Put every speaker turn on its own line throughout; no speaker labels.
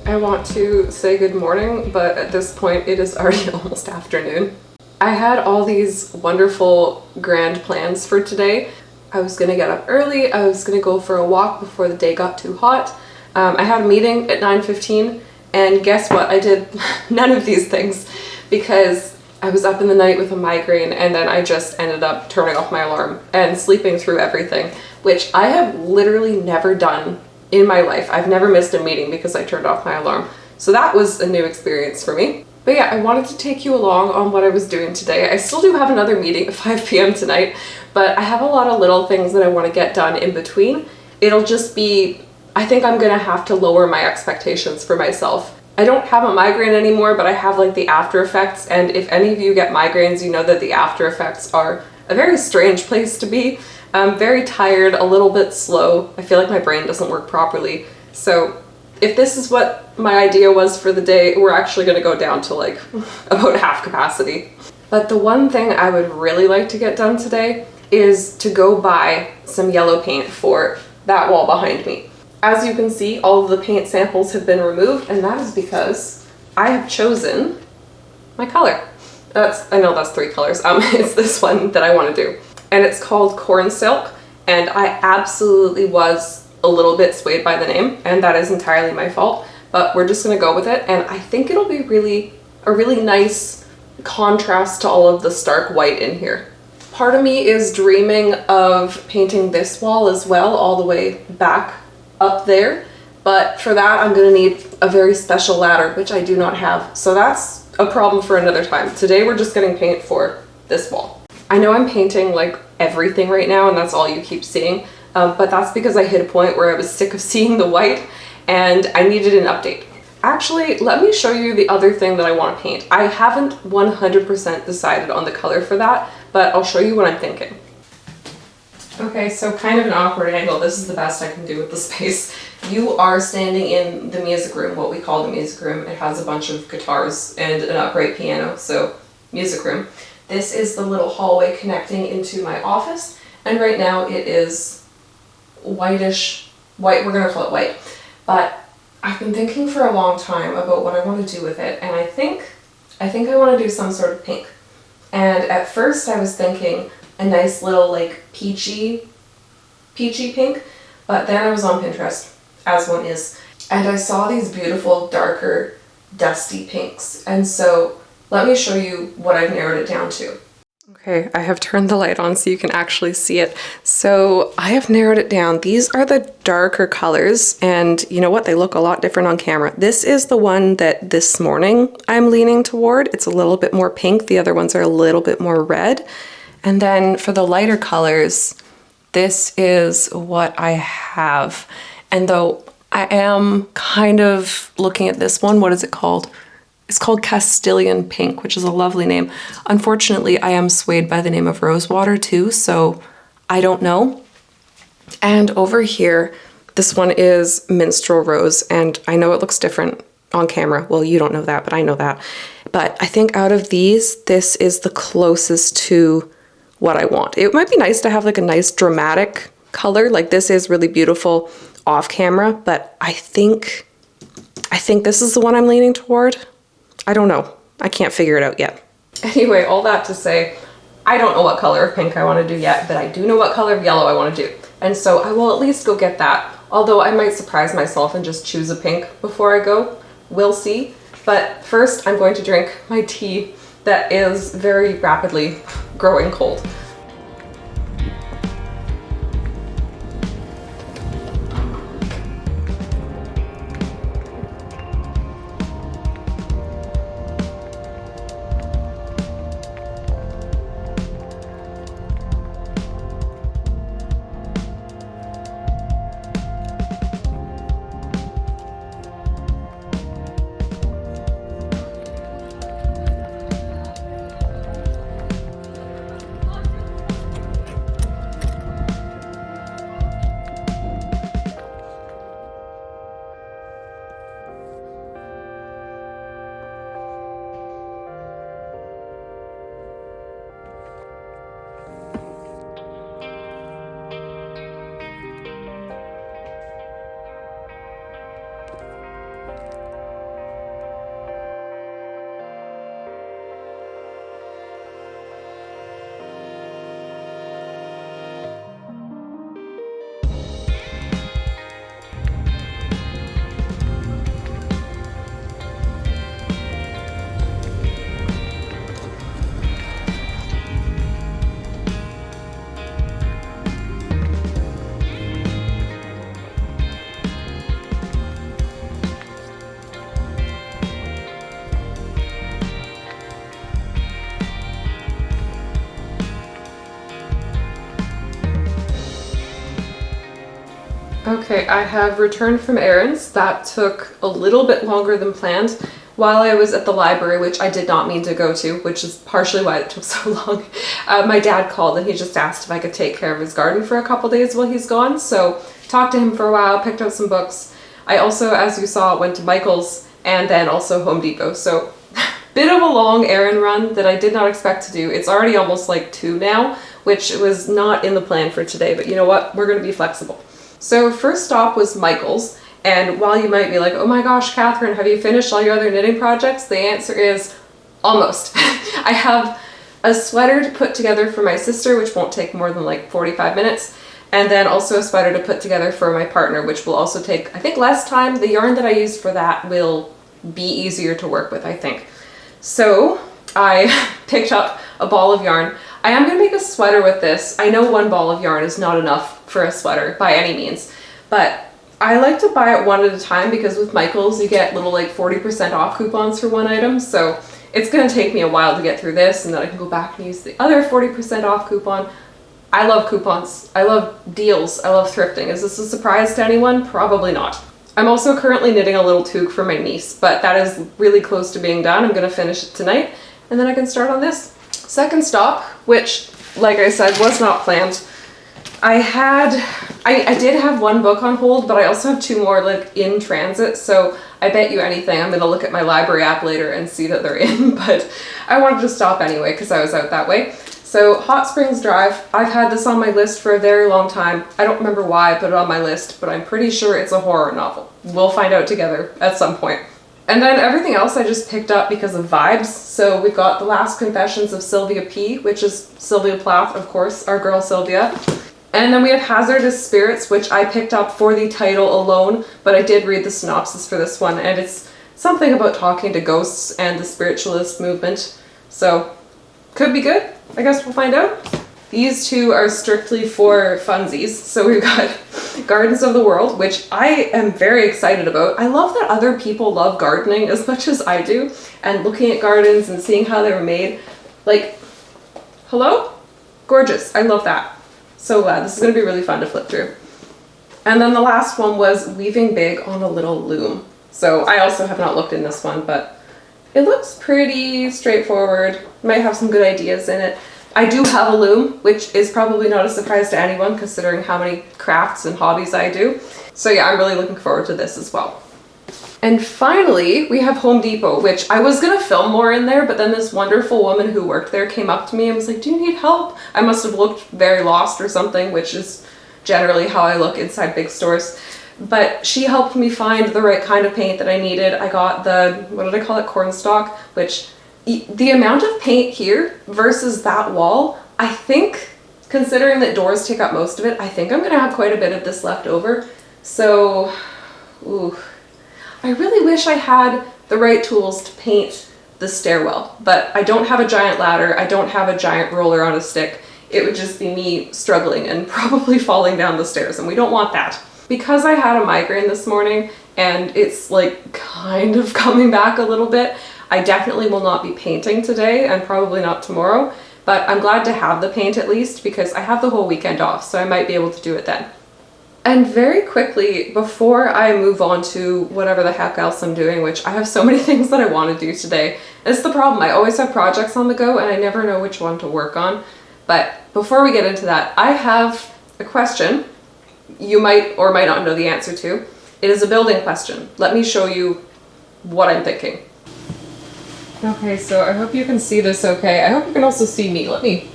I want to say good morning, but at this point it is already almost afternoon. I had all these wonderful grand plans for today. I was gonna get up early, I was gonna go for a walk before the day got too hot. I had a meeting at 9:15, and guess what? I did none of these things because I was up in the night with a migraine, and then I just ended up turning off my alarm and sleeping through everything, which I have literally never done in my life. I've never missed a meeting because I turned off my alarm. So that was a new experience for me. But yeah, I wanted to take you along on what I was doing today. I still do have another meeting at 5 p.m. tonight, but I have a lot of little things that I want to get done in between. It'll just be, I think I'm gonna have to lower my expectations for myself. I don't have a migraine anymore, but I have like the after effects, and if any of you get migraines, you know that the after effects are a very strange place to be. I'm very tired, a little bit slow. I feel like my brain doesn't work properly. So if this is what my idea was for the day, we're actually gonna go down to like about half capacity. But the one thing I would really like to get done today is to go buy some yellow paint for that wall behind me. As you can see, all of the paint samples have been removed, and that is because I have chosen my color. I know that's 3 colors. It's this one that I want to do. And it's called Corn Silk, and I absolutely was a little bit swayed by the name, and that is entirely my fault, but we're just gonna go with it, and I think it'll be a really nice contrast to all of the stark white in here. Part of me is dreaming of painting this wall as well, all the way back up there, but for that I'm gonna need a very special ladder, which I do not have, so that's a problem for another time. Today we're just getting paint for this wall. I know I'm painting like everything right now, and that's all you keep seeing, but that's because I hit a point where I was sick of seeing the white and I needed an update. Actually, let me show you the other thing that I want to paint. I haven't 100% decided on the color for that, but I'll show you what I'm thinking. Okay, so kind of an awkward angle. This is the best I can do with the space. You are standing in the music room, what we call the music room. It has a bunch of guitars and an upright piano, so music room. This is the little hallway connecting into my office, and right now it is whitish, white, we're gonna call it white. But I've been thinking for a long time about what I want to do with it, and I think I want to do some sort of pink. And at first I was thinking a nice little like peachy pink, but then I was on Pinterest, as one is, and I saw these beautiful darker dusty pinks, and so let me show you what I've narrowed it down to. Okay, I have turned the light on so you can actually see it. So I have narrowed it down. These are the darker colors, and you know what? They look a lot different on camera. This is the one that this morning I'm leaning toward. It's a little bit more pink. The other ones are a little bit more red. And then for the lighter colors, this is what I have. And though I am kind of looking at this one, what is it called? It's called Castilian Pink, which is a lovely name. Unfortunately, I am swayed by the name of Rosewater too, so I don't know. And over here, this one is Minstrel Rose, and I know it looks different on camera. Well, you don't know that, but I know that. But I think out of these, this is the closest to what I want. It might be nice to have like a nice dramatic color. Like this is really beautiful off camera, but I think this is the one I'm leaning toward. I don't know. I can't figure it out yet. Anyway, all that to say, I don't know what color of pink I want to do yet, but I do know what color of yellow I want to do. And so I will at least go get that. Although I might surprise myself and just choose a pink before I go. We'll see. But first I'm going to drink my tea that is very rapidly growing cold. Okay, I have returned from errands. That took a little bit longer than planned. While I was at the library, which I did not mean to go to, which is partially why it took so long, my dad called and he just asked if I could take care of his garden for a couple days while he's gone. So talked to him for a while, picked up some books. I also, as you saw, went to Michael's and then also Home Depot. So bit of a long errand run that I did not expect to do. It's already almost like 2 now, which was not in the plan for today, but you know what? We're gonna be flexible. So first stop was Michael's, and while you might be like, oh my gosh, Catherine, have you finished all your other knitting projects? The answer is almost. I have a sweater to put together for my sister, which won't take more than like 45 minutes, and then also a sweater to put together for my partner, which will also take, I think, less time. The yarn that I used for that will be easier to work with, I think. So I picked up a ball of yarn. I am going to make a sweater with this. I know 1 ball of yarn is not enough for a sweater by any means, but I like to buy it one at a time because with Michael's you get little like 40% off coupons for one item. So it's going to take me a while to get through this, and then I can go back and use the other 40% off coupon. I love coupons. I love deals. I love thrifting. Is this a surprise to anyone? Probably not. I'm also currently knitting a little toque for my niece, but that is really close to being done. I'm going to finish it tonight and then I can start on this. Second stop, which, like I said, was not planned. I did have 1 book on hold, but I also have 2 more like in transit, so I bet you anything I'm gonna look at my library app later and see that they're in, but I wanted to stop anyway because I was out that way. So Hot Springs Drive, I've had this on my list for a very long time. I don't remember why I put it on my list, but I'm pretty sure it's a horror novel. We'll find out together at some point. And then everything else I just picked up because of vibes. So we've got The Last Confessions of Sylvia P., which is Sylvia Plath, of course, our girl Sylvia. And then we have Hazardous Spirits, which I picked up for the title alone, but I did read the synopsis for this one, and it's something about talking to ghosts and the spiritualist movement. So could be good. I guess we'll find out. These 2 are strictly for funsies. So we've got Gardens of the World, which I am very excited about. I love that other people love gardening as much as I do, and looking at gardens and seeing how they were made. Like, hello? Gorgeous. I love that. So glad. This is going to be really fun to flip through. And then the last one was Weaving Big on a Little Loom. So I also have not looked in this one, but it looks pretty straightforward. Might have some good ideas in it. I do have a loom, which is probably not a surprise to anyone considering how many crafts and hobbies I do. So yeah, I'm really looking forward to this as well. And finally, we have Home Depot, which I was gonna film more in there, but then this wonderful woman who worked there came up to me and was like, do you need help? I must have looked very lost or something, which is generally how I look inside big stores. But she helped me find the right kind of paint that I needed. I got the, what did I call it, cornstalk, which the amount of paint here versus that wall, I think, considering that doors take up most of it, I think I'm gonna have quite a bit of this left over. So, ooh, I really wish I had the right tools to paint the stairwell, but I don't have a giant ladder, I don't have a giant roller on a stick. It would just be me struggling and probably falling down the stairs, and we don't want that. Because I had a migraine this morning and it's like kind of coming back a little bit, I definitely will not be painting today and probably not tomorrow, but I'm glad to have the paint at least because I have the whole weekend off, so I might be able to do it then. And very quickly, before I move on to whatever the heck else I'm doing, which I have so many things that I want to do today. It's the problem, I always have projects on the go and I never know which one to work on. But before we get into that, I have a question you might or might not know the answer to. It is a building question. Let me show you what I'm thinking. Okay, so I hope you can see this okay. I hope you can also see me. Let me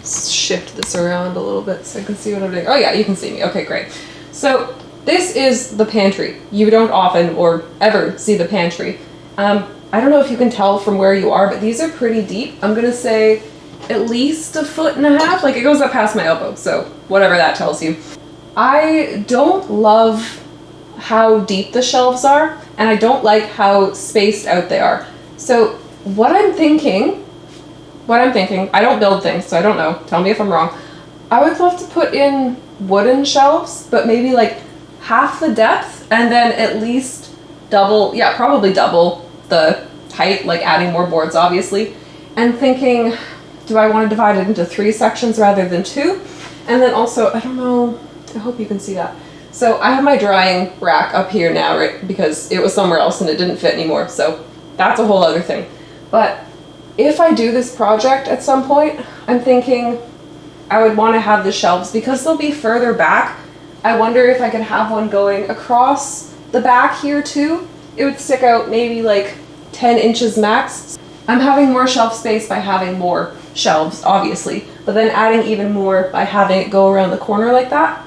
shift this around a little bit so I can see what I'm doing. Oh yeah, you can see me. Okay, great. So this is the pantry. You don't often or ever see the pantry. I don't know if you can tell from where you are, but these are pretty deep. I'm gonna say at least 1.5 feet. Like it goes up past my elbow, so whatever that tells you. I don't love how deep the shelves are, and I don't like how spaced out they are. So what I'm thinking, I don't build things, so I don't know, tell me if I'm wrong. I would love to put in wooden shelves, but maybe like half the depth, and then at least double, yeah, probably double the height, like adding more boards obviously. And thinking, do I want to divide it into 3 sections rather than 2? And then also, I don't know, I hope you can see that. So I have my drying rack up here now, right? Because it was somewhere else and it didn't fit anymore. So that's a whole other thing. But if I do this project at some point, I'm thinking I would want to have the shelves because they'll be further back. I wonder if I could have one going across the back here too. It would stick out maybe like 10 inches max. I'm having more shelf space by having more shelves, obviously, but then adding even more by having it go around the corner like that.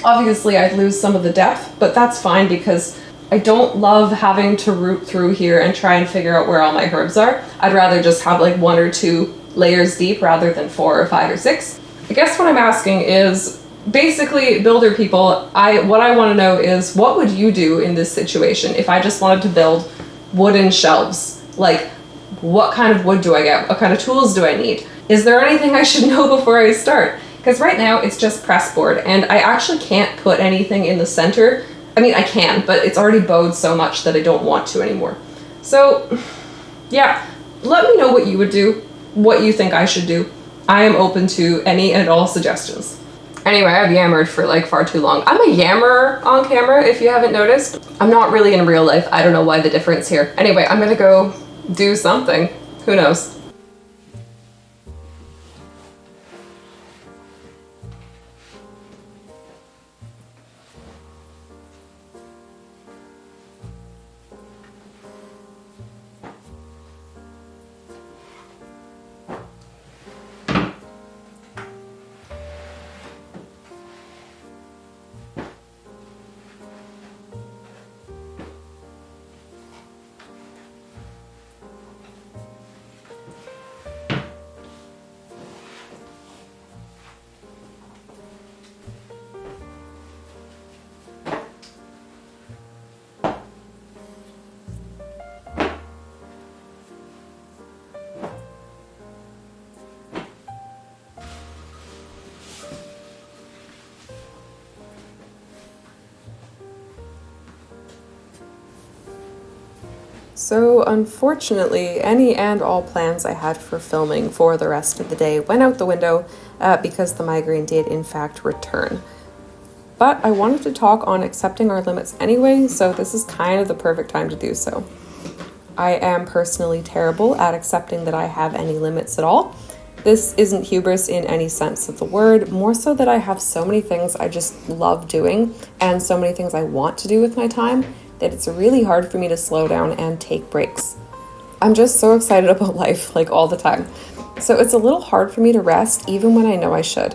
Obviously, I'd lose some of the depth, but that's fine because I don't love having to root through here and try and figure out where all my herbs are. I'd rather just have like 1 or 2 layers deep rather than 4 or 5 or 6. I guess what I'm asking is, basically, builder people, what I want to know is, what would you do in this situation if I just wanted to build wooden shelves? Like, what kind of wood do I get? What kind of tools do I need? Is there anything I should know before I start? Because right now it's just pressboard and I actually can't put anything in the center. I mean, I can, but it's already bowed so much that I don't want to anymore. So yeah, let me know what you would do, what you think I should do. I am open to any and all suggestions. Anyway, I've yammered for like far too long. I'm a yammerer on camera, if you haven't noticed. I'm not really in real life. I don't know why the difference here. Anyway, I'm gonna go do something. Who knows? So unfortunately, any and all plans I had for filming for the rest of the day went out the window because the migraine did in fact return. But I wanted to talk on accepting our limits anyway, so this is kind of the perfect time to do so. I am personally terrible at accepting that I have any limits at all. This isn't hubris in any sense of the word, more so that I have so many things I just love doing and so many things I want to do with my time that it's really hard for me to slow down and take breaks. I'm just so excited about life, like all the time. So it's a little hard for me to rest even when I know I should.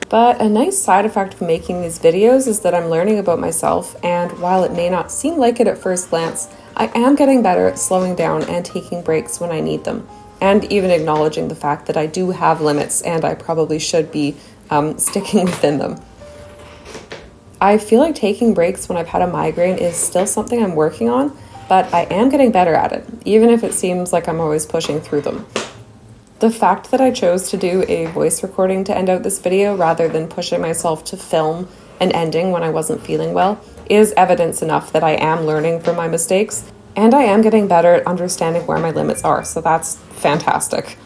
But a nice side effect of making these videos is that I'm learning about myself, and while it may not seem like it at first glance, I am getting better at slowing down and taking breaks when I need them, and even acknowledging the fact that I do have limits and I probably should be sticking within them. I feel like taking breaks when I've had a migraine is still something I'm working on, but I am getting better at it, even if it seems like I'm always pushing through them. The fact that I chose to do a voice recording to end out this video rather than pushing myself to film an ending when I wasn't feeling well is evidence enough that I am learning from my mistakes, and I am getting better at understanding where my limits are, so that's fantastic.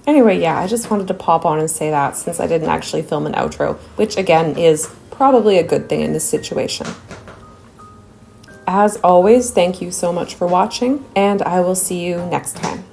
Anyway, yeah, I just wanted to pop on and say that since I didn't actually film an outro, which again is probably a good thing in this situation. As always, thank you so much for watching, and I will see you next time.